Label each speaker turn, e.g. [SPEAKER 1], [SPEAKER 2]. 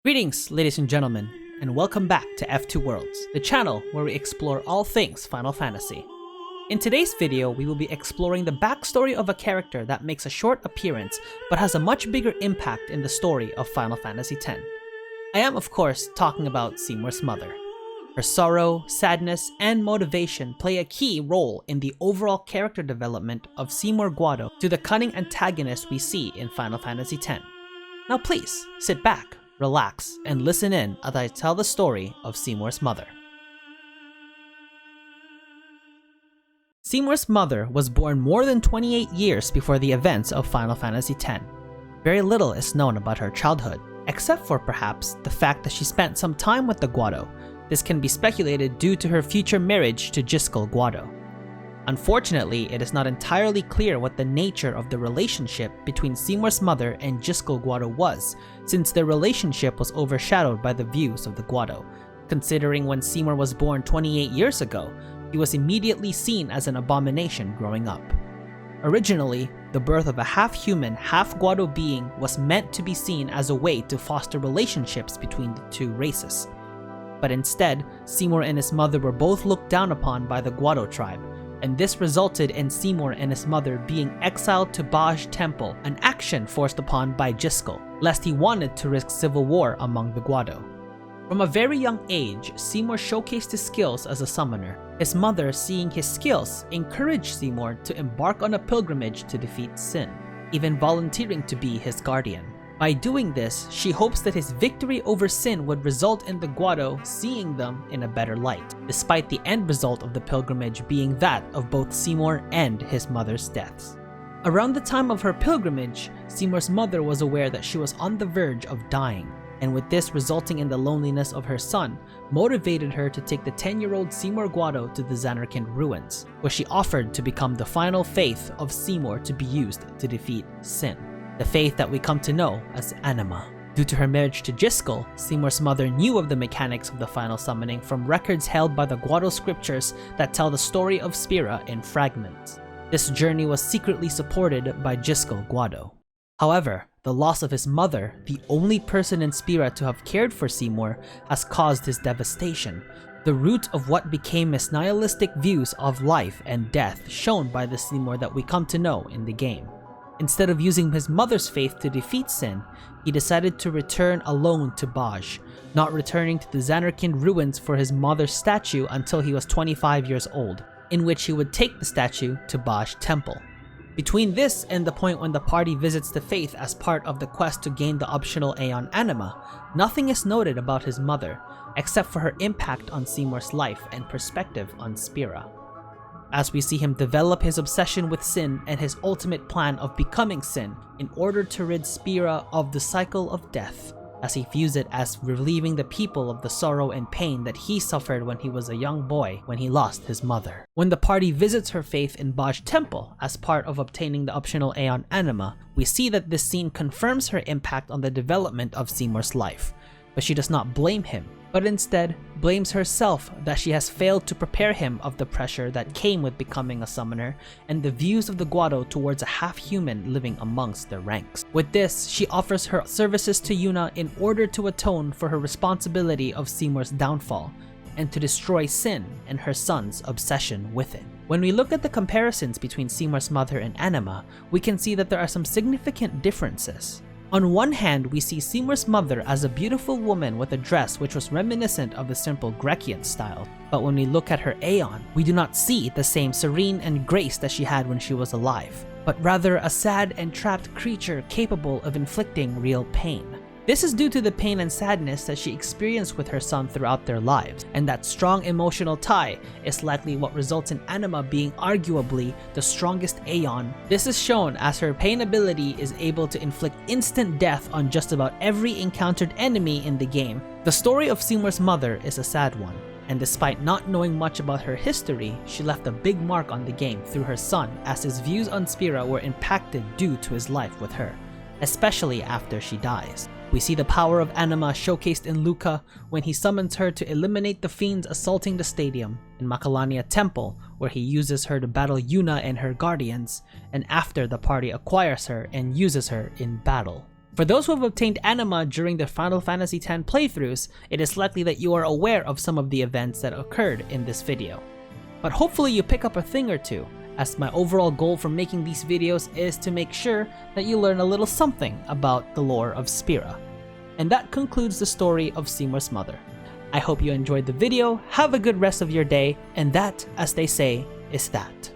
[SPEAKER 1] Greetings, ladies and gentlemen, and welcome back to F2 Worlds, the channel where we explore all things Final Fantasy. In today's video, we will be exploring the backstory of a character that makes a short appearance but has a much bigger impact in the story of Final Fantasy X. I am, of course, talking about Seymour's mother. Her sorrow, sadness, and motivation play a key role in the overall character development of Seymour Guado to the cunning antagonist we see in Final Fantasy X. Now please, sit back, relax, and listen in as I tell the story of Seymour's mother. Seymour's mother was born more than 28 years before the events of Final Fantasy X. Very little is known about her childhood, except for perhaps the fact that she spent some time with the Guado. This can be speculated due to her future marriage to Jyscal Guado. Unfortunately, it is not entirely clear what the nature of the relationship between Seymour's mother and Jyscal Guado was, since their relationship was overshadowed by the views of the Guado. Considering when Seymour was born 28 years ago, he was immediately seen as an abomination growing up. Originally, the birth of a half-human, half-Guado being was meant to be seen as a way to foster relationships between the two races. But instead, Seymour and his mother were both looked down upon by the Guado tribe, and this resulted in Seymour and his mother being exiled to Baj Temple, an action forced upon by Jyscal, lest he wanted to risk civil war among the Guado. From a very young age, Seymour showcased his skills as a summoner. His mother, seeing his skills, encouraged Seymour to embark on a pilgrimage to defeat Sin, even volunteering to be his guardian. By doing this, she hopes that his victory over Sin would result in the Guado seeing them in a better light, despite the end result of the pilgrimage being that of both Seymour and his mother's deaths. Around the time of her pilgrimage, Seymour's mother was aware that she was on the verge of dying, and with this resulting in the loneliness of her son, motivated her to take the 10-year-old Seymour Guado to the Zanarkand ruins, where she offered to become the final faith of Seymour to be used to defeat Sin. The faith that we come to know as Anima. Due to her marriage to Jyscal, Seymour's mother knew of the mechanics of the final summoning from records held by the Guado scriptures that tell the story of Spira in fragments. This journey was secretly supported by Jyscal Guado. However, the loss of his mother, the only person in Spira to have cared for Seymour, has caused his devastation, the root of what became his nihilistic views of life and death shown by the Seymour that we come to know in the game. Instead of using his mother's faith to defeat Sin, he decided to return alone to Baj, not returning to the Zanarkand ruins for his mother's statue until he was 25 years old, in which he would take the statue to Baj Temple. Between this and the point when the party visits the faith as part of the quest to gain the optional Aeon Anima, nothing is noted about his mother, except for her impact on Seymour's life and perspective on Spira. As we see him develop his obsession with Sin and his ultimate plan of becoming Sin in order to rid Spira of the cycle of death, as he views it as relieving the people of the sorrow and pain that he suffered when he was a young boy when he lost his mother. When the party visits her faith in Baj Temple as part of obtaining the optional Aeon Anima, we see that this scene confirms her impact on the development of Seymour's life, but she does not blame him, but instead blames herself that she has failed to prepare him of the pressure that came with becoming a summoner and the views of the Guado towards a half-human living amongst their ranks. With this, she offers her services to Yuna in order to atone for her responsibility of Seymour's downfall and to destroy Sin and her son's obsession with it. When we look at the comparisons between Seymour's mother and Anima, we can see that there are some significant differences. On one hand, we see Seymour's mother as a beautiful woman with a dress which was reminiscent of the simple Grecian style, but when we look at her Aeon, we do not see the same serene and grace that she had when she was alive, but rather a sad and trapped creature capable of inflicting real pain. This is due to the pain and sadness that she experienced with her son throughout their lives, and that strong emotional tie is likely what results in Anima being arguably the strongest Aeon. This is shown as her pain ability is able to inflict instant death on just about every encountered enemy in the game. The story of Seymour's mother is a sad one, and despite not knowing much about her history, she left a big mark on the game through her son as his views on Spira were impacted due to his life with her, especially after she dies. We see the power of Anima showcased in Luca when he summons her to eliminate the fiends assaulting the stadium, in Macalania Temple where he uses her to battle Yuna and her guardians, and after the party acquires her and uses her in battle. For those who have obtained anima during their Final Fantasy X playthroughs, it is likely that you are aware of some of the events that occurred in this video. But hopefully you pick up a thing or two, as my overall goal from making these videos is to make sure that you learn a little something about the lore of Spira. And that concludes the story of Seymour's mother. I hope you enjoyed the video, have a good rest of your day, and that, as they say, is that.